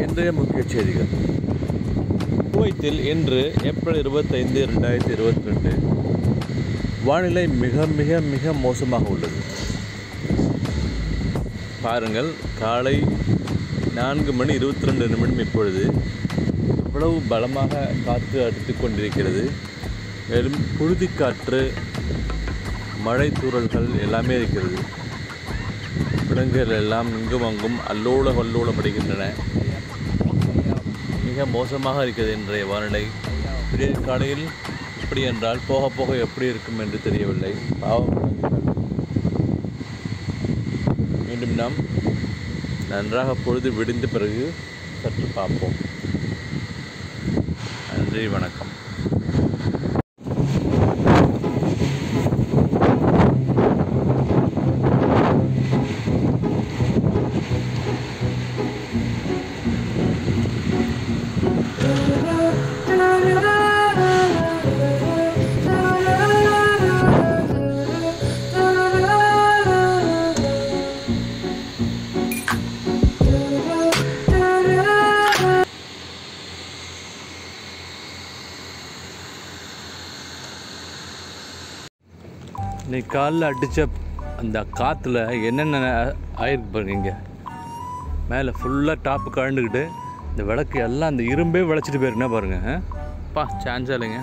இன்றைய முக்கிய செய்திகள். குவைத்தில் இன்று ஏப்ரல் 25, 2022 வானிலை மிக மிக மிக மோசமாக உள்ளது. பாருங்கள், காலை 4:22 இப்பொழுது இவ்வளவு பலமாக காற்று அடித்து கொண்டிருக்கிறது. மேலும் புழுதிக்காற்று, மழை தூறல்கள் எல்லாமே இருக்கிறது. விலங்குகள் எல்லாம் இங்கும் அங்கும் அல்லோலம் அடைகின்றன. மிக மோசமாக இருக்கிறது இன்றைய வானிலை. விடிய காலையில் இப்படி என்றால் போக போக எப்படி இருக்கும் என்று தெரியவில்லை. பாவம். மீண்டும் நாம் நன்றாக பொழுது விடிந்த பிறகு சற்று பார்ப்போம். நன்றி, வணக்கம். இன்னைக்கு காலில் அடித்த அந்த காற்றுல என்னென்ன ஆயிருக்கு பாருங்க. மேலே ஃபுல்லாக டாப்பு கழண்டுக்கிட்டு இந்த விளக்கு எல்லாம் அந்த இரும்பே விளைச்சிட்டு போயிருக்குன்னா பாருங்கள். சான்ஸா இல்லைங்க.